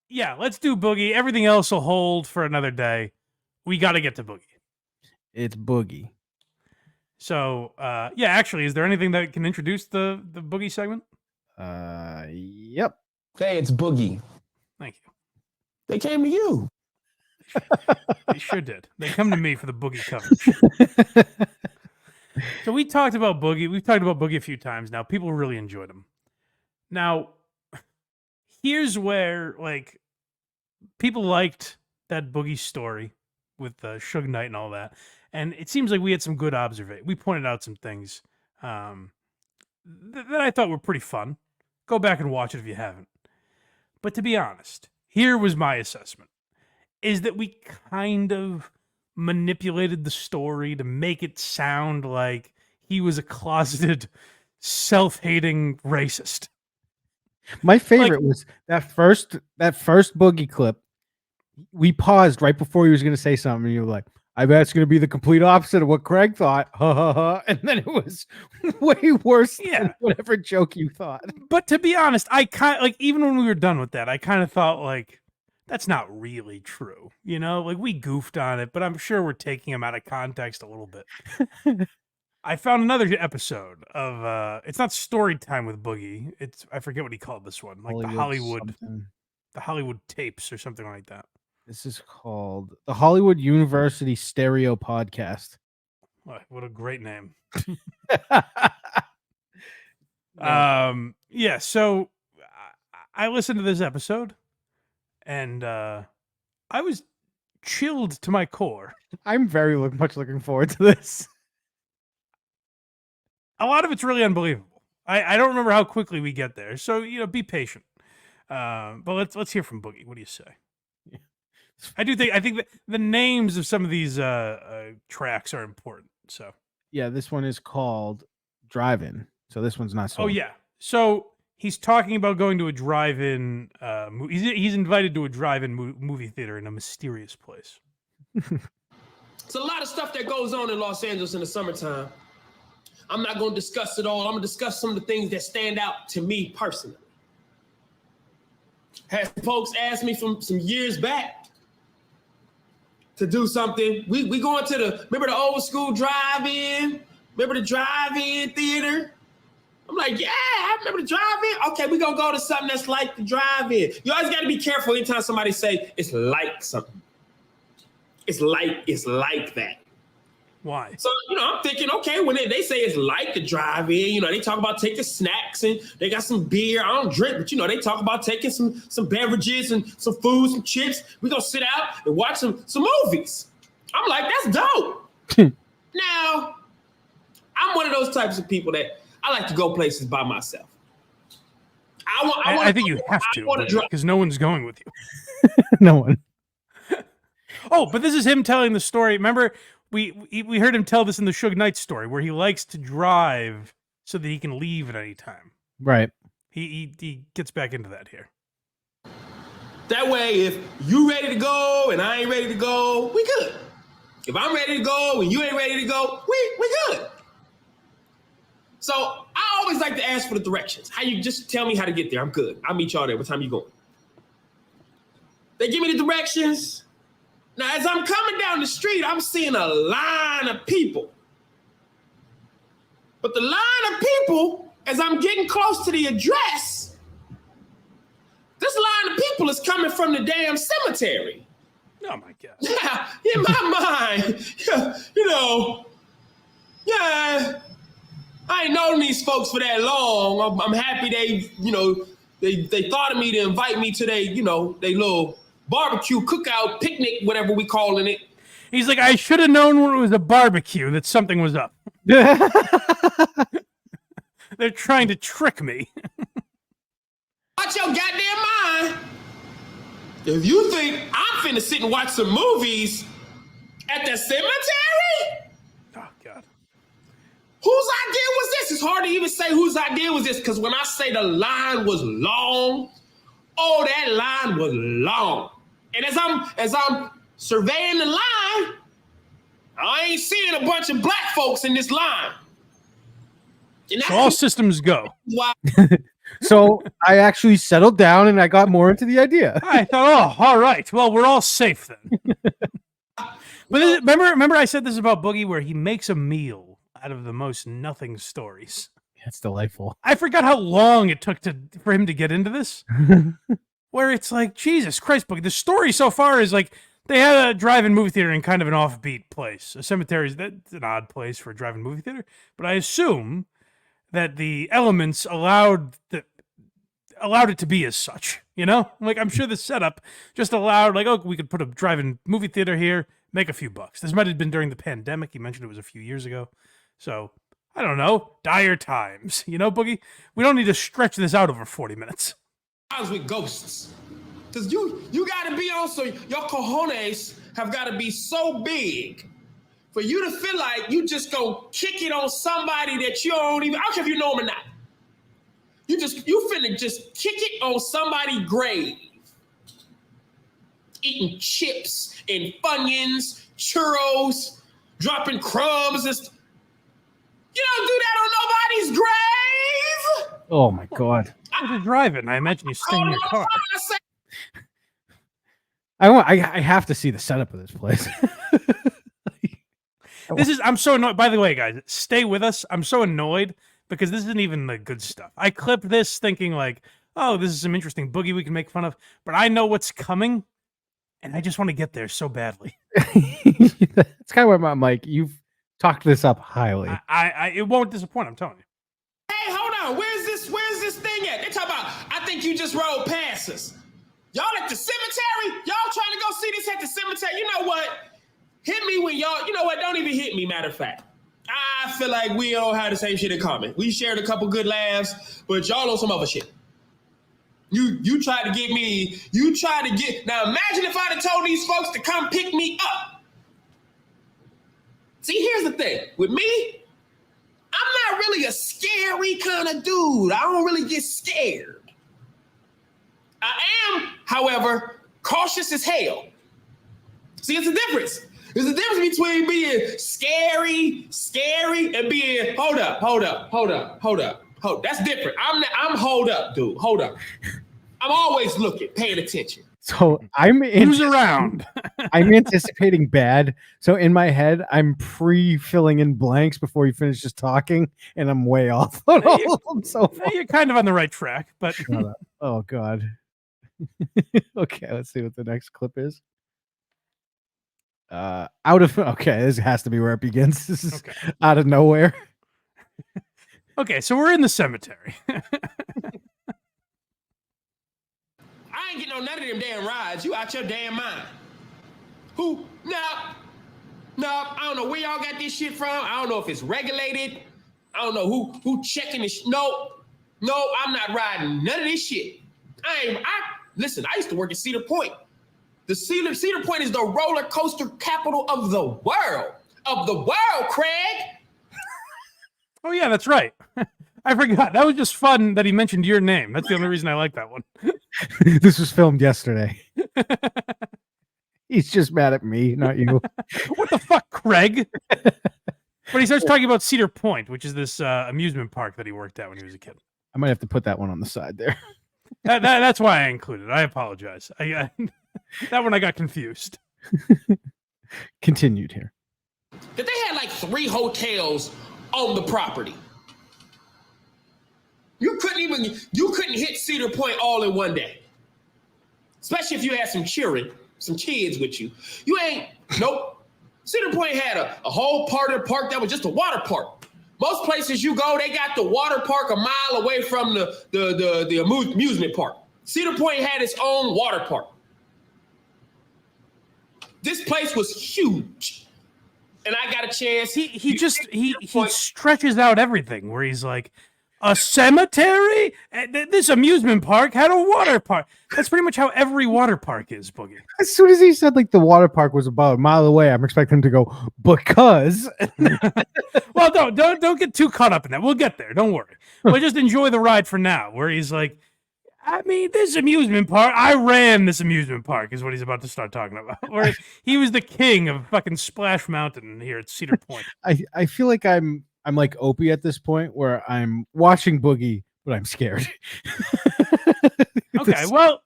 Yeah, let's do Boogie. Everything else will hold for another day. We got to get to Boogie. It's Boogie. So, yeah, actually, is there anything that can introduce the Boogie segment? Yep. Hey, it's Boogie. Thank you. They came to you. They sure did. They come to me for the Boogie coverage. So we talked about Boogie. We've talked about Boogie a few times now. People really enjoyed him. Now, here's where, like, people liked that Boogie story with Suge Knight and all that. And it seems like we had some good observation. We pointed out some things that I thought were pretty fun. Go back and watch it if you haven't. But to be honest, here was my assessment, is that we kind of manipulated the story to make it sound like he was a closeted, self-hating racist. My favorite was that first Boogie clip. We paused right before he was going to say something, and you were like, I bet it's going to be the complete opposite of what Craig thought. Ha ha ha. And then it was way worse than whatever joke you thought. But to be honest, I kind of, like, even when we were done with that, I kind of thought, like, that's not really true. You know, like, we goofed on it, but I'm sure we're taking him out of context a little bit. I found another episode of, it's not Story Time with Boogie. I forget what he called this one. Like the Hollywood tapes or something like that. This is called the Hollywood University Stereo Podcast. What a great name. Yeah, so I listened to this episode and I was chilled to my core. I'm very much looking forward to this. A lot of it's really unbelievable. I don't remember how quickly we get there, so be patient. But let's hear from Boogie. What do you say? I think that the names of some of these tracks are important. So yeah, this one is called Drive-In. So this one's not so. Oh yeah. So he's talking about going to a drive-in. He's invited to a drive-in movie theater in a mysterious place. It's a lot of stuff that goes on in Los Angeles in the summertime. I'm not going to discuss it all. I'm going to discuss some of the things that stand out to me personally. Had folks asked me from some years back to do something. We going to remember the old school drive-in? Remember the drive-in theater? I'm like, yeah, I remember the drive-in. Okay, we're going to go to something that's like the drive-in. You always got to be careful anytime somebody say it's like something. It's like that. Why? So, I'm thinking, okay, when they say it's like the drive-in, they talk about taking snacks and they got some beer. I don't drink, but, they talk about taking some beverages and some food, some chips. We're going to sit out and watch some movies. I'm like, that's dope. Now, I'm one of those types of people that I like to go places by myself. I think you have to, because no one's going with you. No one. Oh, but this is him telling the story. Remember, we heard him tell this in the Suge Knight story, where he likes to drive so that he can leave at any time. Right. He gets back into that here. That way, if you ready to go and I ain't ready to go, we good. If I'm ready to go and you ain't ready to go, we good. So I always like to ask for the directions. How you just tell me how to get there. I'm good. I'll meet y'all there. What time you going? They give me the directions. Now, as I'm coming down the street, I'm seeing a line of people. But the line of people, as I'm getting close to the address, this line of people is coming from the damn cemetery. Oh, my God. Yeah, in my mind, I ain't known these folks for that long. I'm happy they thought of me to invite me to they little barbecue, cookout, picnic, whatever we calling it. He's like, I should have known when it was a barbecue that something was up. They're trying to trick me. Watch your goddamn mind. If you think I'm finna sit and watch some movies at the cemetery? Oh, God. Whose idea was this? It's hard to even say whose idea was this, because when I say the line was long, that line was long. And as I'm surveying the line, I ain't seeing a bunch of black folks in this line. So all systems go. Why? So I actually settled down and I got more into the idea. I thought, oh, all right. Well, we're all safe then. But remember I said this about Boogie where he makes a meal out of the most nothing stories. That's delightful. I forgot how long it took for him to get into this. Where it's like, Jesus Christ, Boogie. The story so far is like they had a drive-in movie theater in kind of an offbeat place. A cemetery that's an odd place for a drive-in movie theater. But I assume that the elements allowed it to be as such. You know, like I'm sure the setup just allowed, like, oh, we could put a drive-in movie theater here, make a few bucks. This might have been during the pandemic. He mentioned it was a few years ago, so I don't know. Dire times, you know, Boogie. We don't need to stretch this out over 40 minutes. I was with ghosts. Because you got to be also, your cojones have got to be so big for you to feel like you just go kick it on somebody that you don't even, I don't care if you know them or not. You finna just kick it on somebody's grave. Eating chips and Funyuns, churros, dropping crumbs. You don't do that on nobody's grave. Oh my God. You're driving. I imagine you stay in your car. I have to see the setup of this place. I'm so annoyed. By the way, guys, stay with us. I'm so annoyed because this isn't even the good stuff. I clipped this thinking like, oh, this is some interesting Boogie we can make fun of, but I know what's coming, and I just want to get there so badly. That's kind of where I'm like, you've talked this up highly. It won't disappoint. I'm telling you. Hey, hold on. Where's this thing at? They talk about, I think you just rode past us. Y'all at the cemetery? Y'all trying to go see this at the cemetery? You know what? Hit me when y'all, you know what? Don't even hit me, matter of fact. I feel like we all have the same shit in common. We shared a couple good laughs, but y'all on some other shit. You tried to get me, now imagine if I'd have told these folks to come pick me up. See, here's the thing. With me, I'm not really a scary kind of dude. I don't really get scared. I am, however, cautious as hell. See, it's a difference. There's a difference between being scary, and being, hold up. That's different. I'm hold up, dude. Hold up. I'm always looking, paying attention. So who's around? I'm anticipating bad. So in my head, I'm pre-filling in blanks before you finish just talking, and I'm way off. You're kind of on the right track, but oh God. Okay, let's see what the next clip is. Okay, this has to be where it begins. This is out of nowhere. Okay, so we're in the cemetery. I ain't getting on none of them damn rides. You out your damn mind. Who? No, I don't know where y'all got this shit from. I don't know if it's regulated. I don't know who checking this. No, I'm not riding none of this shit. Listen, I used to work at Cedar Point. The Cedar Point is the roller coaster capital of the world. Craig. Oh yeah, that's right. I forgot. That was just fun that he mentioned your name. That's the only reason I like that one. This was filmed yesterday. He's just mad at me, not you. What the fuck, Craig? But he starts talking about Cedar Point, which is this amusement park that he worked at when he was a kid. I might have to put that one on the side there. That's why I included it. I apologize. That one I got confused. Continued here. That they had like 3 hotels on the property. You couldn't hit Cedar Point all in one day. Especially if you had some kids with you. Nope. Cedar Point had a whole part of the park that was just a water park. Most places you go, they got the water park a mile away from the amusement park. Cedar Point had its own water park. This place was huge. And I got a chance. He stretches out everything where he's like, a cemetery? This amusement park had a water park. That's pretty much how every water park is, Boogie. As soon as he said like the water park was about a mile away, I'm expecting him to go, because. Well, don't get too caught up in that. We'll get there. Don't worry. But just enjoy the ride for now, where he's like, I mean, this amusement park, I ran this amusement park, is what he's about to start talking about. Where he was the king of fucking Splash Mountain here at Cedar Point. I feel like I'm like Opie at this point, where I'm watching Boogie, but I'm scared. Okay, well,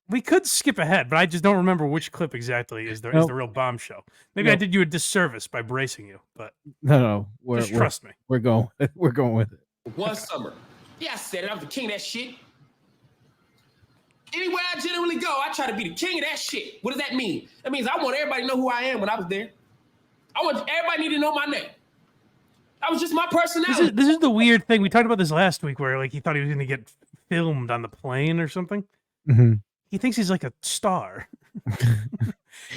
we could skip ahead, but I just don't remember which clip exactly is the real bombshell. Maybe I did you a disservice by bracing you, but no, just trust me. We're going with it. One summer. Yeah, I said it. I was the king of that shit. Anywhere I generally go, I try to be the king of that shit. What does that mean? That means I want everybody to know who I am when I was there. I want everybody to know my name. That was just my personality. This is the weird thing. We talked about this last week where like he thought he was going to get filmed on the plane or something. Mm-hmm. He thinks he's like a star.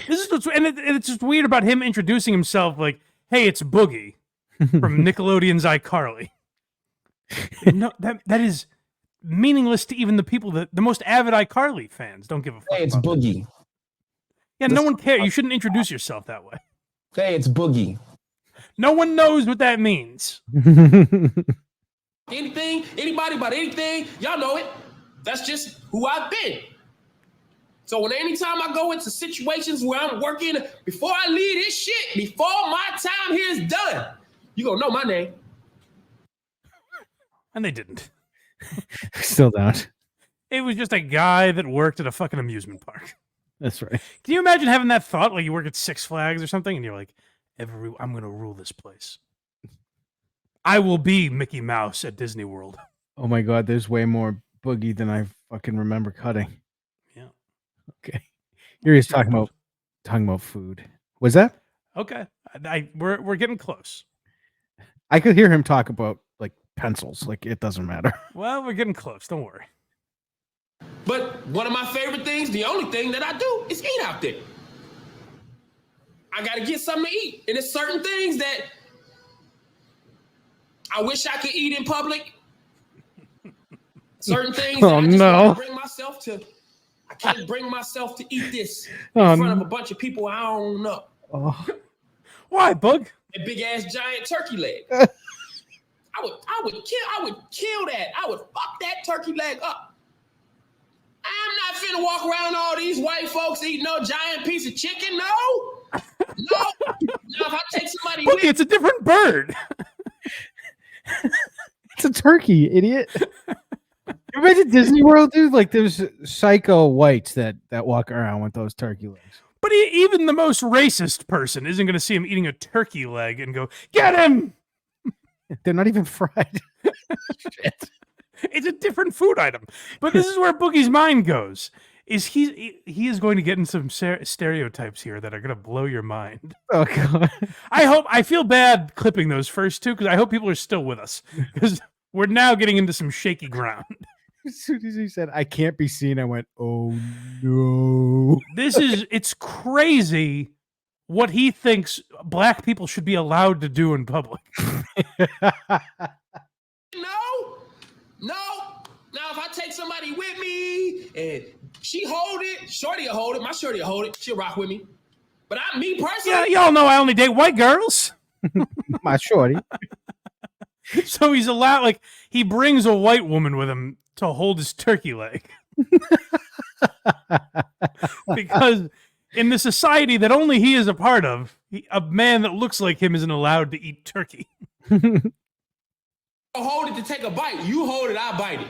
This is what's, and it's just weird about him introducing himself like, "Hey, it's Boogie from Nickelodeon's iCarly." No, that is meaningless to even the people that the most avid iCarly fans don't give a fuck. Hey, it's about Boogie. that. Yeah, no one cares. You shouldn't introduce yourself that way. Hey, it's Boogie. No one knows what that means. Anything, anybody about anything, y'all know it. That's just who I've been. So anytime I go into situations where I'm working, before I leave this shit, before my time here is done, you gonna know my name. And they didn't. Still don't. It was just a guy that worked at a fucking amusement park. That's right. Can you imagine having that thought? Like you work at Six Flags or something, and you're like, I'm going to rule this place. I will be Mickey Mouse at Disney World. Oh my God, there's way more Boogie than I fucking remember cutting. Yeah. Okay. You're just talking about food. Was that? Okay. We're getting close. I could hear him talk about like pencils. Like it doesn't matter. Well, we're getting close. Don't worry. But one of my favorite things, the only thing that I do is eat out there. I gotta get something to eat. And there's certain things that I wish I could eat in public. Certain things that I just can't bring myself to. I can't bring myself to eat this in front of a bunch of people I don't know. Oh. Why, Bug? A big ass giant turkey leg. I would kill that. I would fuck that turkey leg up. I'm not finna walk around all these white folks eating no giant piece of chicken. No. Now if I take somebody Boogie, it's a different bird. It's a turkey, idiot. You ever been to Disney World, dude? Like there's psycho whites that walk around with those turkey legs. But even the most racist person isn't going to see him eating a turkey leg and go, "Get him!" They're not even fried. Shit. It's a different food item. But this is where Boogie's mind goes. Is he is going to get in some stereotypes here that are going to blow your mind. Oh God. I feel bad clipping those first two because I hope people are still with us because we're now getting into some shaky ground. As soon as he said, "I can't be seen," I went, "Oh no." It's crazy what he thinks black people should be allowed to do in public. No. Now, if I take somebody with me and she hold it, Shorty will hold it. My Shorty will hold it. She'll rock with me. But me personally. Yeah, y'all know I only date white girls. My Shorty. So he's allowed, like, he brings a white woman with him to hold his turkey leg. Because in the society that only he is a part of, a man that looks like him isn't allowed to eat turkey. Hold it to take a bite. You hold it, I bite it.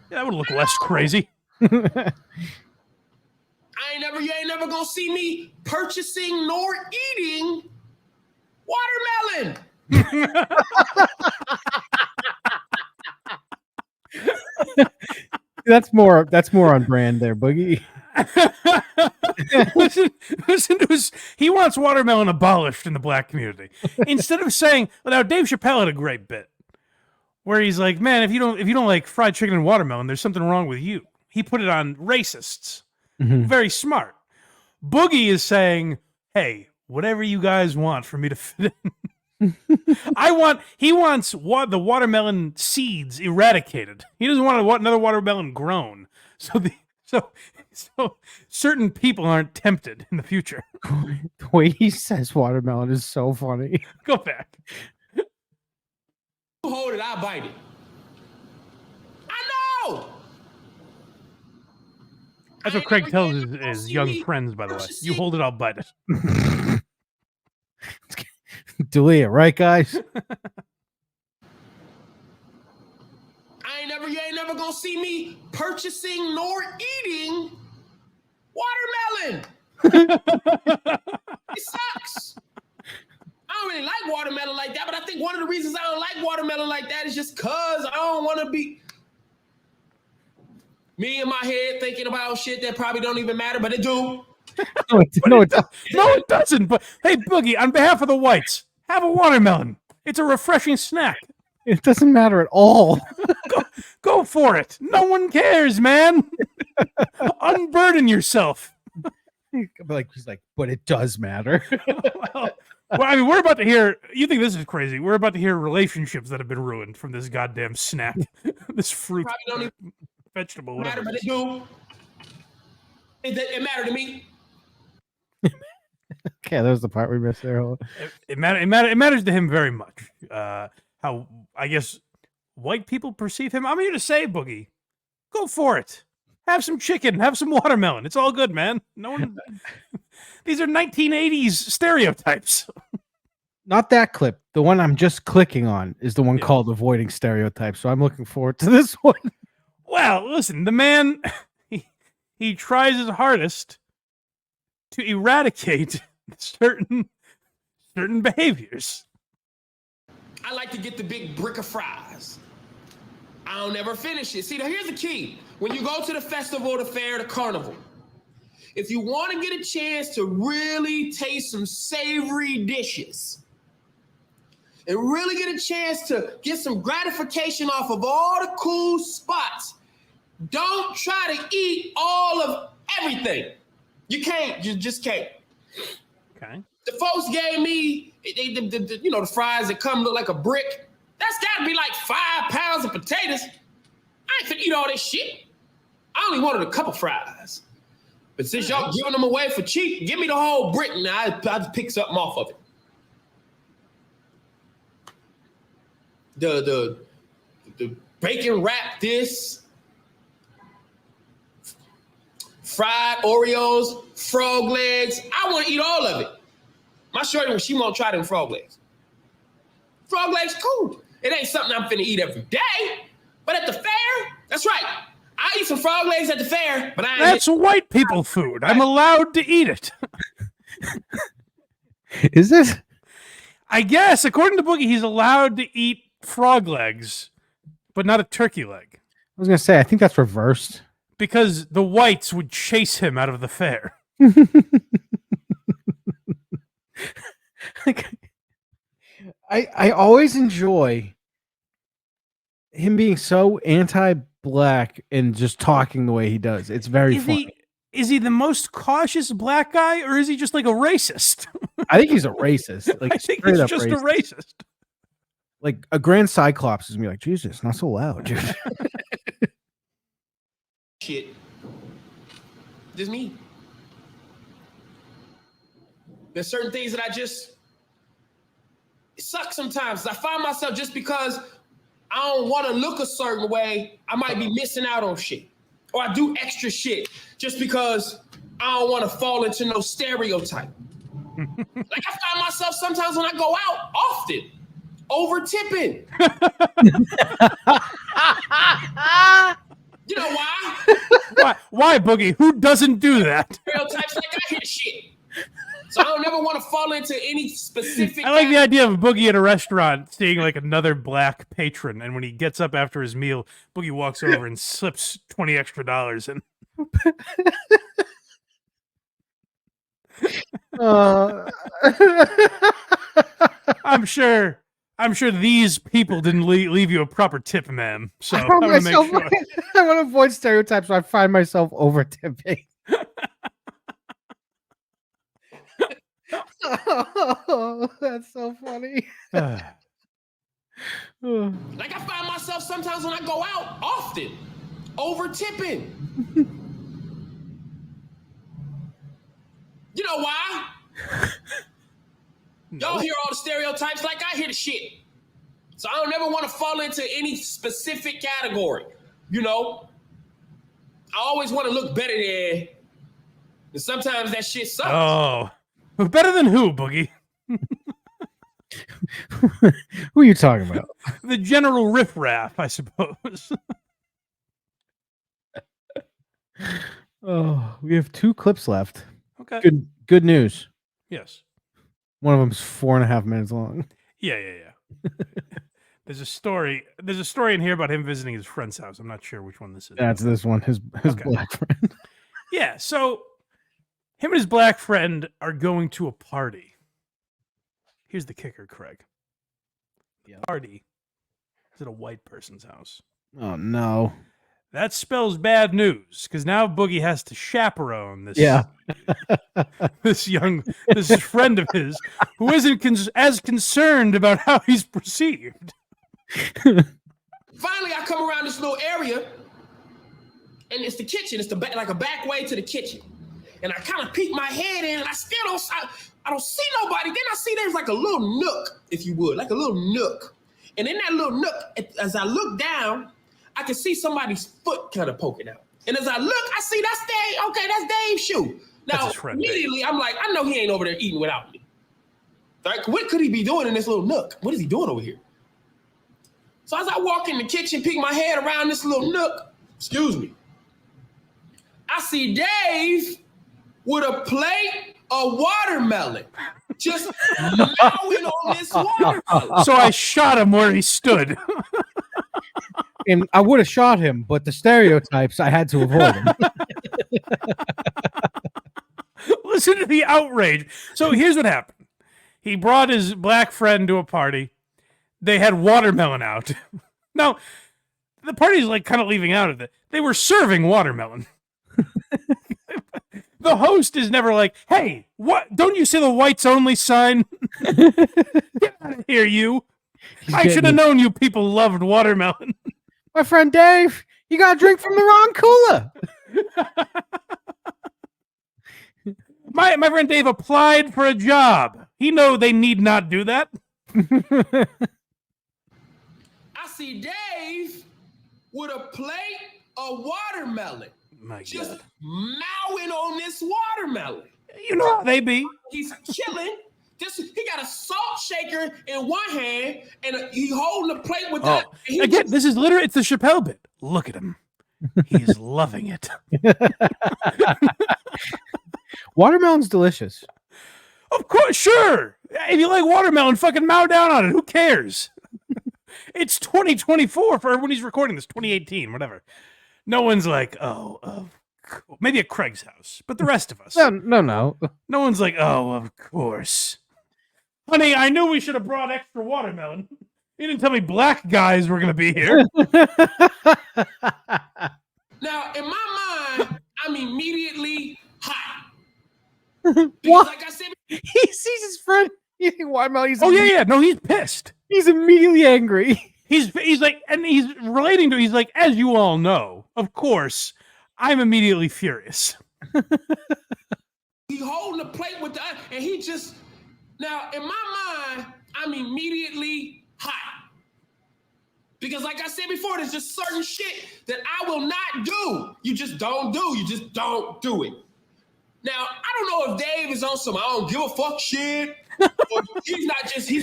Yeah, that would look less crazy. You ain't never gonna see me purchasing nor eating watermelon. That's more on brand there, Boogie. listen to his, he wants watermelon abolished in the black community. Instead of saying, well, now Dave Chappelle had a great bit where he's like, man, if you don't like fried chicken and watermelon, there's something wrong with you. He put it on racists. Mm-hmm. Very smart. Boogie is saying, hey, whatever you guys want for me to fit in. He wants the watermelon seeds eradicated. He doesn't want another watermelon grown. So certain people aren't tempted in the future. The way he says watermelon is so funny. Go back. You hold it, I bite it. I know. That's what Craig tells his young friends, by the way. You hold it, I'll bite it. Delia, right, guys? never gonna see me purchasing nor eating watermelon. It sucks. I don't really like watermelon like that, but I think one of the reasons I don't like watermelon like that is just because I don't want to be me in my head thinking about shit that probably don't even matter, but it do. No, it doesn't. No, it doesn't. But hey, Boogie, on behalf of the whites, have a watermelon. It's a refreshing snack. It doesn't matter at all. Go for it. No one cares, man. Unburden yourself. He's like, but it does matter. Well, I mean, we're about to hear. You think this is crazy? We're about to hear relationships that have been ruined from this goddamn snack, this fruit, Probably don't even vegetable, matter, whatever. but it do. It mattered to me. Okay, that was the part we missed there. Hold on. It matters to him very much. How I guess white people perceive him. I'm here to say, Boogie, go for it. Have some chicken. Have some watermelon. It's all good, man. No one. These are 1980s stereotypes. Not that clip. The one I'm just clicking on is the one called "Avoiding Stereotypes." So I'm looking forward to this one. Well, listen, the man he tries his hardest to eradicate certain behaviors. I like to get the big brick of fries. I don't ever finish it. See, now here's the key. When you go to the festival, the fair, the carnival, if you want to get a chance to really taste some savory dishes and really get a chance to get some gratification off of all the cool spots, don't try to eat all of everything. You can't. You just can't. Okay. The folks gave me, the fries that come look like a brick. That's got to be like 5 pounds of potatoes. I ain't finna eat all this shit. I only wanted a couple fries. But since y'all giving them away for cheap, give me the whole brick and I'll just pick something off of it. The bacon wrap this, fried Oreos, frog legs. I want to eat all of it. My shorty, she won't try them frog legs. Frog legs, cool. It ain't something I'm finna eat every day, but at the fair, that's right. I eat some frog legs at the fair, but That's white people food. I'm allowed to eat it. Is it? I guess, according to Boogie, he's allowed to eat frog legs, but not a turkey leg. I was gonna say, I think that's reversed. Because the whites would chase him out of the fair. I always enjoy him being so anti-black and just talking the way he does. It's very funny. Is he the most cautious black guy, or is he just like a racist? I think he's a racist. Like I think he's just a racist. Like a grand cyclops is me like, Jesus, not so loud, dude. shit. Just me. There's certain things that it sucks sometimes. I find myself just because I don't want to look a certain way, I might be missing out on shit. Or I do extra shit just because I don't want to fall into no stereotype. Like I find myself sometimes when I go out, often, over tipping. You know why? Why, Boogie? Who doesn't do that? Stereotypes like I hear shit. So I don't ever want to fall into any specific. I like the idea of Boogie at a restaurant seeing like another black patron, and when he gets up after his meal, Boogie walks over and slips $20 extra in. I'm sure these people didn't leave you a proper tip, ma'am. So I want to make sure. I want to avoid stereotypes, so I find myself over tipping. Oh, that's so funny. Like I find myself sometimes when I go out, often, over tipping. You know why? Y'all hear all the stereotypes like I hear the shit. So I don't ever want to fall into any specific category. You know? I always want to look better than, and sometimes that shit sucks. Oh. But better than who, Boogie? Who are you talking about? The general riffraff, I suppose. Oh, we have 2 clips left. Okay. Good news. Yes. One of them's 4.5 minutes long. Yeah. There's a story in here about him visiting his friend's house. I'm not sure which one this is. That's this one. His Okay. black friend. Yeah, so him and his black friend are going to a party. Here's the kicker, Craig. The party is at a white person's house. Oh no. That spells bad news, because now Boogie has to chaperone this this friend of his who isn't as concerned about how he's perceived. Finally, I come around this little area, and it's the kitchen. It's like a back way to the kitchen. And I kind of peek my head in, and I still don't see nobody. Then I see there's like a little nook, if you would, like a little nook. And in that little nook, as I look down, I can see somebody's foot kind of poking out. And as I look, I see that's Dave. Okay, that's Dave's shoe. Now, immediately, I'm like, I know he ain't over there eating without me. Like, what could he be doing in this little nook? What is he doing over here? So as I walk in the kitchen, peek my head around this little nook, excuse me, I see Dave with a plate of watermelon, just mowing on this watermelon. So I shot him where he stood. And I would have shot him, but the stereotypes, I had to avoid him. Listen to the outrage. So here's what happened. He brought his black friend to a party. They had watermelon out. Now, the party's like kind of leaving out of it. They were serving watermelon. The host is never like, hey, what? Don't you see the whites only sign? Get out of here, you. I should have known you people loved watermelon. My friend Dave, you got a drink from the wrong cooler. My friend Dave applied for a job. He know they need not do that. I see Dave with a plate of watermelon. My just God. mowing on this watermelon. You know how they be. He's chilling. He got a salt shaker in one hand, and he holding a plate with that. Again, this is literally, it's the Chappelle bit. Look at him. He's loving it. Watermelon's delicious. Of course, sure. If you like watermelon, fucking mow down on it. Who cares? It's 2024 for when he's recording this, 2018, whatever. No one's like, maybe at Craig's house, but the rest of us. No. No one's like, oh, of course. Honey, I knew we should have brought extra watermelon. You didn't tell me black guys were going to be here. Now, in my mind, I'm immediately hot. What? Like I said, He sees his friend eating watermelon. No, he's pissed. He's immediately angry. He's like, and he's relating to, he's like, as you all know, of course, I'm immediately furious. he holding a plate with the, and he just, now in my mind, I'm immediately hot. Because like I said before, there's just certain shit that I will not do. You just don't do. You just don't do it. Now, I don't know if Dave is on some I don't give a fuck shit. Or he's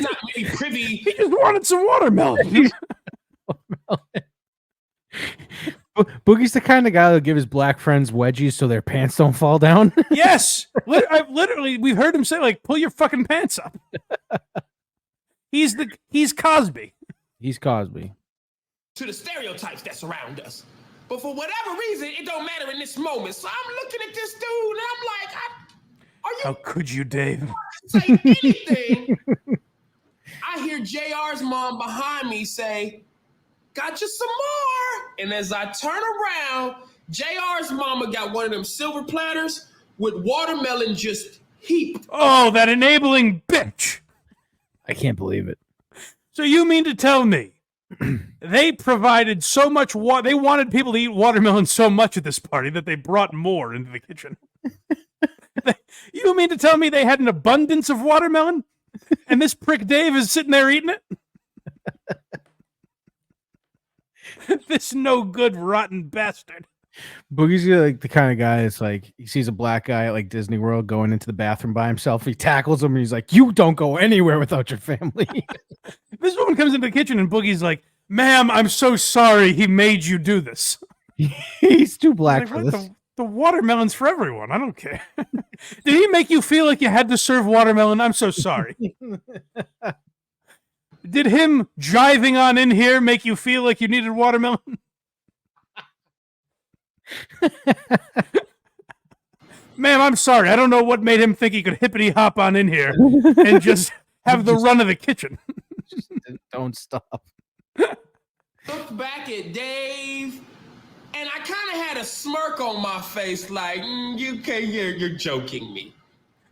not maybe privy. He just wanted some watermelon. Boogie's the kind of guy that'll give his black friends wedgies so their pants don't fall down. Yes. Literally, we've heard him say, like, pull your fucking pants up. He's Cosby. He's Cosby. To the stereotypes that surround us. But for whatever reason, it don't matter in this moment. So I'm looking at this dude and I'm like, are you? How could you, Dave? Say anything. I hear JR's mom behind me say, got you some more. And as I turn around, JR's mama got one of them silver platters with watermelon just heaped. Oh, that enabling bitch. I can't believe it. So you mean to tell me they provided so much they wanted people to eat watermelon so much at this party that they brought more into the kitchen? You mean to tell me they had an abundance of watermelon and this prick Dave is sitting there eating it? This no good rotten bastard. Boogie's like the kind of guy that's like, he sees a black guy at like Disney World going into the bathroom by himself. He tackles him and he's like, you don't go anywhere without your family. This woman comes into the kitchen and Boogie's like, ma'am, I'm so sorry he made you do this. He's too black for this. The watermelon's for everyone. I don't care. Did he make you feel like you had to serve watermelon? I'm so sorry. Did him jiving on in here make you feel like you needed watermelon? Ma'am, I'm sorry. I don't know what made him think he could hippity hop on in here and just have the run of the kitchen. Don't stop. Looked back at Dave, and I kind of had a smirk on my face, like you're joking me.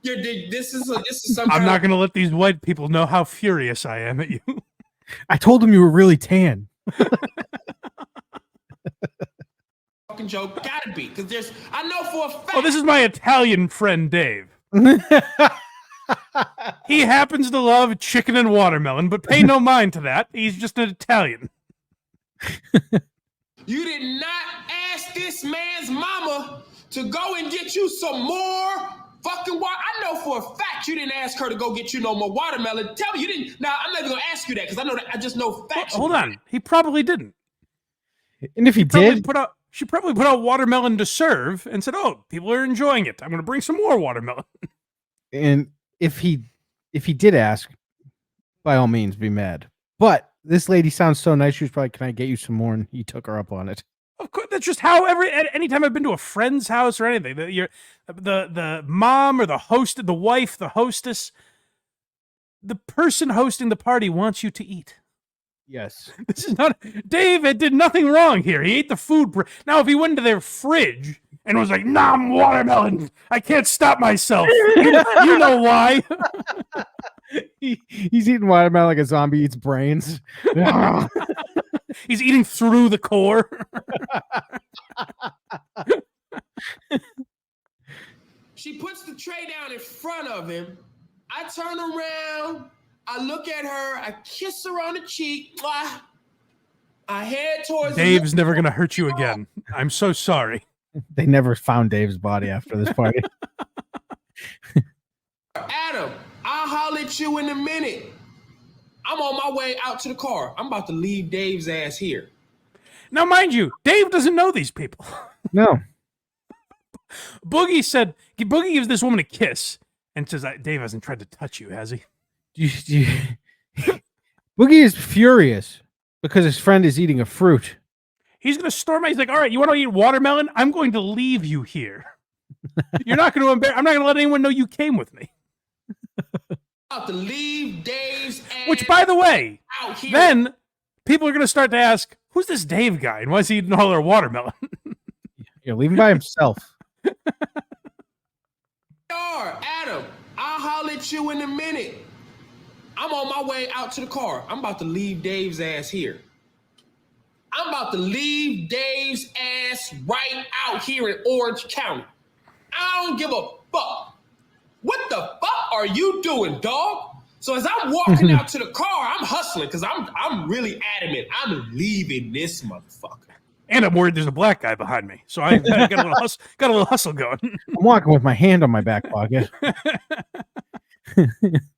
This is some. I'm not going to let these white people know how furious I am at you. I told him you were really tan. Fucking joke, gotta be, because I know for a fact. Oh, this is my Italian friend Dave. He happens to love chicken and watermelon, but pay no mind to that. He's just an Italian. You did not ask this man's mama to go and get you some more fucking water. I know for a fact you didn't ask her to go get you no more watermelon. Tell me you didn't. Now, I'm not even going to ask you that because I know that I just know facts. Hold on. He probably didn't. And if he did, she probably put out watermelon to serve and said, "Oh, people are enjoying it. I'm going to bring some more watermelon." And if he did ask, by all means, be mad. But this lady sounds so nice. She was probably, "Can I get you some more?" And he took her up on it. Of course, that's just how anytime I've been to a friend's house or anything, the mom or the host, the wife, the hostess, the person hosting the party wants you to eat. Yes. This is not David did nothing wrong here. He ate the food. Now, if he went into their fridge and was like, "Nom watermelon, I can't stop myself," you know why? He's eating watermelon like a zombie eats brains. He's eating through the core. She puts the tray down in front of him. I turn around. I look at her. I kiss her on the cheek. I head towards. Dave's never going to hurt you again. I'm so sorry. They never found Dave's body after this party. Adam, I'll holler at you in a minute. I'm on my way out to the car. I'm about to leave Dave's ass here. Now, mind you, Dave doesn't know these people. No. Boogie gives this woman a kiss and says, "Dave hasn't tried to touch you, has he?" Boogie is furious because his friend is eating a fruit. He's going to storm out. He's like, "All right, you want to eat watermelon? I'm going to leave you here. You're not going to embarrass. I'm not going to let anyone know you came with me." About to leave Dave's ass. Which, by the way, out here. then people are going to start to ask, "Who's this Dave guy? And why is he eating all their watermelon?" You're leaving by himself. Adam, I'll holler at you in a minute. I'm on my way out to the car. I'm about to leave Dave's ass here. I'm about to leave Dave's ass right out here in Orange County. I don't give a fuck. What the fuck are you doing, dog? So as I'm walking out to the car, I'm hustling because I'm really adamant. I'm leaving this motherfucker. And I'm worried there's a black guy behind me. So I got a little hustle going. I'm walking with my hand on my back pocket.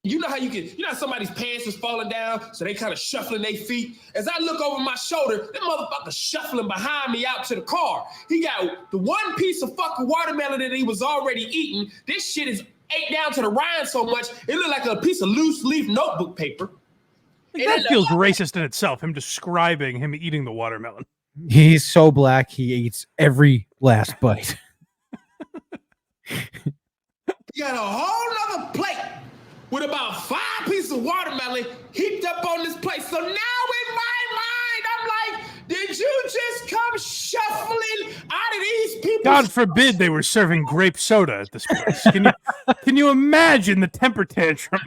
You know how somebody's pants is falling down, so they kind of shuffling their feet. As I look over my shoulder, that motherfucker shuffling behind me out to the car. He got the one piece of fucking watermelon that he was already eating. This shit is ate down to the rind so much, it looked like a piece of loose leaf notebook paper. That feels racist in itself, him describing him eating the watermelon. He's so black, he eats every last bite. He got a whole nother plate with about 5 pieces of watermelon heaped up on this plate. So now in my mind, I'm like, did you just come shuffling out of these people? God forbid they were serving grape soda at this place. Can you imagine the temper tantrum?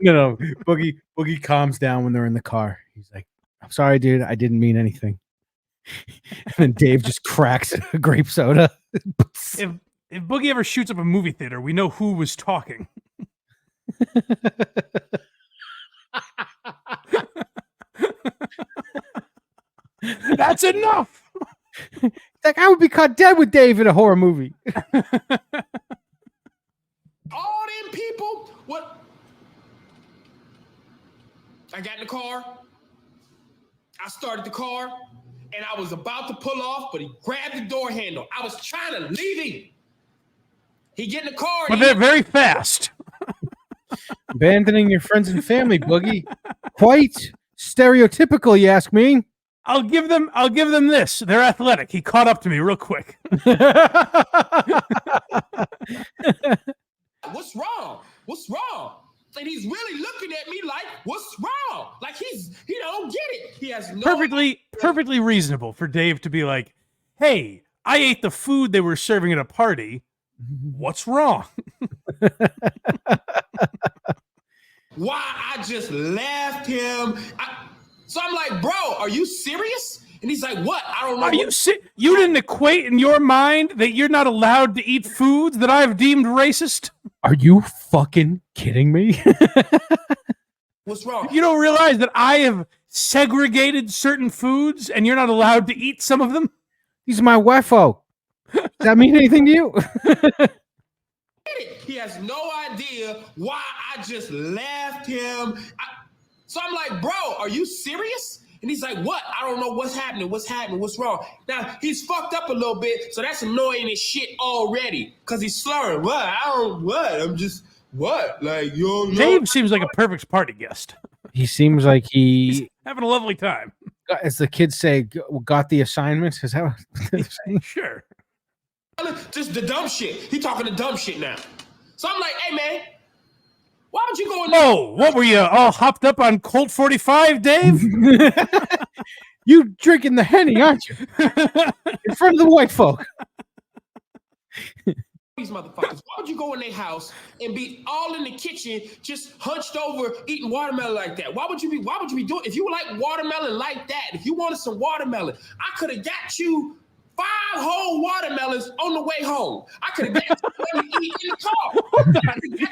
No. Boogie calms down when they're in the car. He's like, "I'm sorry, dude. I didn't mean anything." And then Dave just cracks a grape soda. If Boogie ever shoots up a movie theater, we know who was talking. That's enough. Like, I would be caught dead with Dave in a horror movie. All them people, what? I got in the car. I started the car. and I was about to pull off, but he grabbed the door handle. I was trying to leave him. He get in the car. But they're very fast. Abandoning your friends and family, Boogie. Quite stereotypical, you ask me. I'll give them this. They're athletic. He caught up to me real quick. What's wrong? What's wrong? And he's really looking at me like, what's wrong? Like he don't get it. He has no perfectly reasonable for Dave to be like, hey, I ate the food they were serving at a party. What's wrong? Why I just left him. So I'm like, bro, are you serious? And he's like, what? I don't know. Are you you didn't equate in your mind that you're not allowed to eat foods that I've deemed racist? Are you fucking kidding me? What's wrong? You don't realize that I have segregated certain foods and you're not allowed to eat some of them? He's my wefo. Does that mean anything to you? He has no idea why I just left him. So I'm like, bro, are you serious? And he's like, what? I don't know what's happening. What's happening? What's wrong? Now, he's fucked up a little bit, so that's annoying as shit already, because he's slurring. What? I'm just, what? Like, yo, Dave seems like a perfect party guest. He seems like He's having a lovely time. as the kids say, got the assignments. Is that what they're saying? Sure. just the dumb shit. He talking the dumb shit now. So I'm like, hey, man, why would you go in there? Oh, what were you all hopped up on Colt 45, Dave? You drinking the Henny, aren't you? In front of the white folk. These motherfuckers, why would you go in their house and be all in the kitchen, just hunched over, eating watermelon like that? Why would you be doing? If you like watermelon like that, if you wanted some watermelon, I could have got you 5 whole watermelons on the way home. I could have got you one to eat in the car.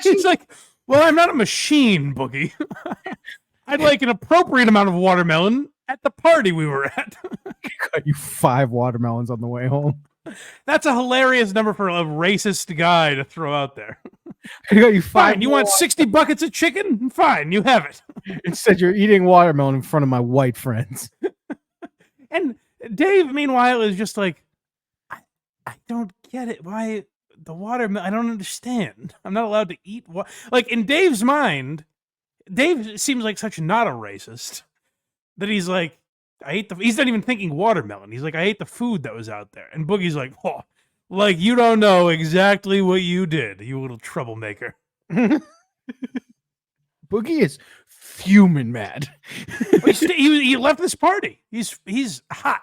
It's like, well, I'm not a machine, Boogie. I'd like an appropriate amount of watermelon at the party we were at. Got you 5 watermelons on the way home. That's a hilarious number for a racist guy to throw out there. I got you 5. Fine, you want 60 buckets of chicken? Fine, you have it. Instead, you're eating watermelon in front of my white friends. And Dave, meanwhile, is just like, I don't get it. Why the watermelon? I don't understand. I'm not allowed to eat. Like, in Dave's mind, Dave seems like such not a racist that he's like, he's not even thinking watermelon. He's like, I ate the food that was out there. And Boogie's like, oh, like you don't know exactly what you did, you little troublemaker. Boogie is fuming mad. He left this party. He's hot.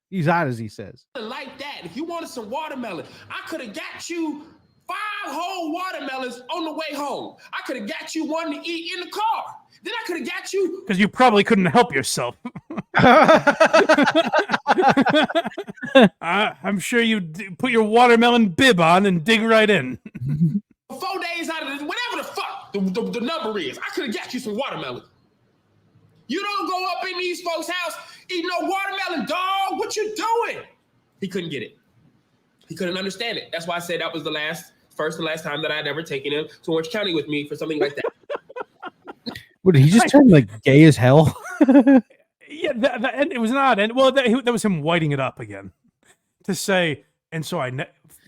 He's hot, as he says. Like that. If you wanted some watermelon, I could have got you 5 whole watermelons on the way home. I could have got you one to eat in the car. Then I could have got you. Because you probably couldn't help yourself. I'm sure you put your watermelon bib on and dig right in. 4 days out of this, whatever the fuck the number is, I could have got you some watermelon. You don't go up in these folks' house eating no watermelon, dog. What you doing? He couldn't get it. He couldn't understand it. That's why I said that was the first and last time that I'd ever taken him to Orange County with me for something like that. What, did he just turn like gay as hell? Yeah, and it was not. And well, that was him whiting it up again to say. And so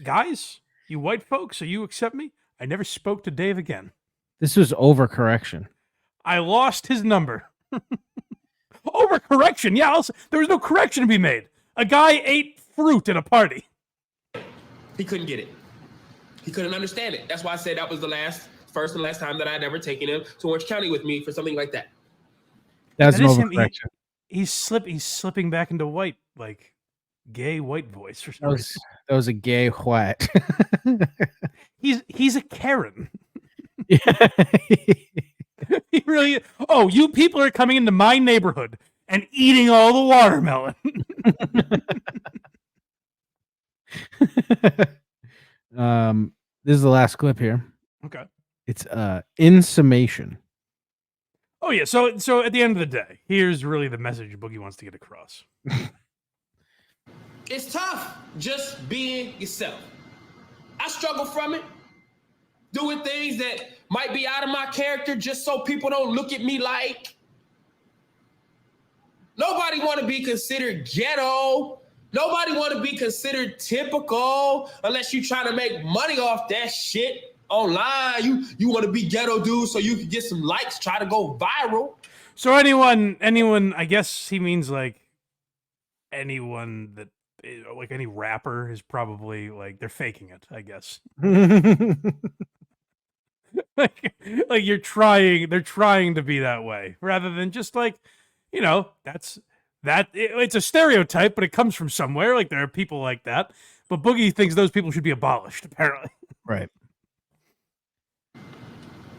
guys, you white folks, so you accept me? I never spoke to Dave again. This was overcorrection. I lost his number. Overcorrection. Yeah, there was no correction to be made. A guy ate fruit at a party. He couldn't get it. He couldn't understand it. That's why I said that was the first and last time that I'd ever taken him to Orange County with me for something like that. That's an That is him. overcorrection. He's slipping back into white, like gay white voice for some reason. That was a gay white. He's a Karen. Yeah. He really. Oh, you people are coming into my neighborhood and eating all the watermelon. This is the last clip here. Okay. It's in summation. Oh yeah. So at the end of the day, here's really the message Boogie wants to get across. It's tough just being yourself. I struggle from it. Doing things that might be out of my character just so people don't look at me like. Nobody want to be considered ghetto. Nobody want to be considered typical unless you trying to make money off that shit online. You want to be ghetto dude so you can get some likes, try to go viral. So anyone, I guess he means like anyone that, like any rapper is probably like they're faking it, I guess. like they're trying to be that way rather than just like, you know, it's a stereotype, but it comes from somewhere. Like there are people like that, but Boogie thinks those people should be abolished, apparently. Right.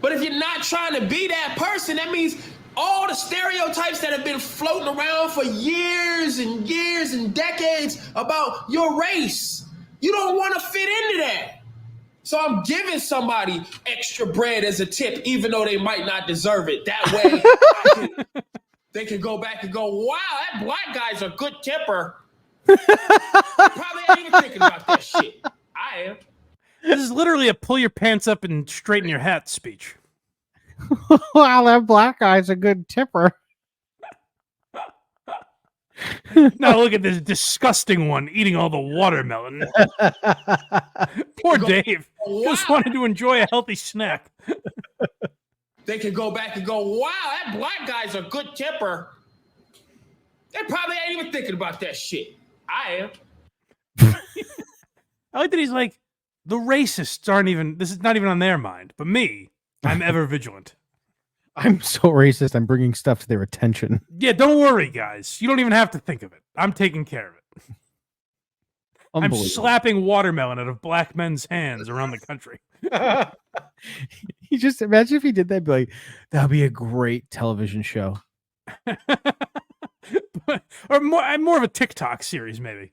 But if you're not trying to be that person, that means all the stereotypes that have been floating around for years and years and decades about your race, you don't want to fit into that. So I'm giving somebody extra bread as a tip, even though they might not deserve it. That way, they can go back and go, wow, that black guy's a good tipper. Probably ain't even thinking about that shit. I am. This is literally a pull your pants up and straighten your hat speech. Wow, that black guy's a good tipper. Now look at this disgusting one eating all the watermelon. Poor Dave. Wow. Just wanted to enjoy a healthy snack. They can go back and go, wow, that black guy's a good tipper. They probably ain't even thinking about that shit. I am. I like that he's like, the racists aren't even, this is not even on their mind. But me, I'm ever vigilant. I'm so racist. I'm bringing stuff to their attention. Yeah, don't worry, guys. You don't even have to think of it. I'm taking care of it. I'm slapping watermelon out of black men's hands around the country. You just imagine if he did that, be like, that'd be a great television show. Or more of a TikTok series, maybe.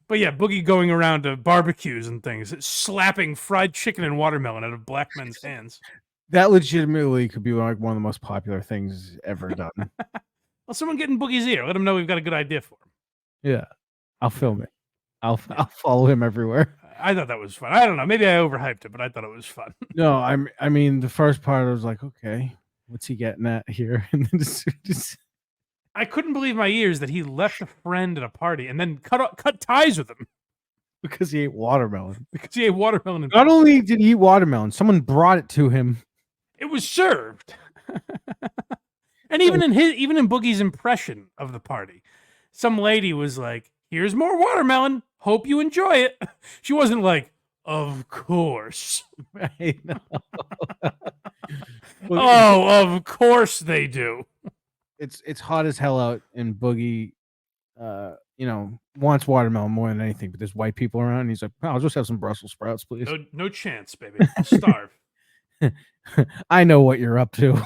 But yeah, Boogie going around to barbecues and things, slapping fried chicken and watermelon out of black men's hands. That legitimately could be like one of the most popular things ever done. Well, someone get in Boogie's ear. Let him know we've got a good idea for him. Yeah, I'll film it. I'll follow him everywhere. I thought that was fun. I don't know. Maybe I overhyped it, but I thought it was fun. No, I mean, the first part I was like, okay, what's he getting at here? And then just I couldn't believe my ears that he left a friend at a party and then cut ties with him because he ate watermelon. because he ate watermelon. And Not only did he eat watermelon, someone brought it to him. it was served. And even in Boogie's impression of the party, some lady was like, "Here's more watermelon. Hope you enjoy it." She wasn't like, "Of course." Right? Oh, of course they do. It's hot as hell out, and Boogie, wants watermelon more than anything. But there's white people around, and he's like, "Oh, I'll just have some Brussels sprouts, please." No chance, baby. I'll starve. I know what you're up to.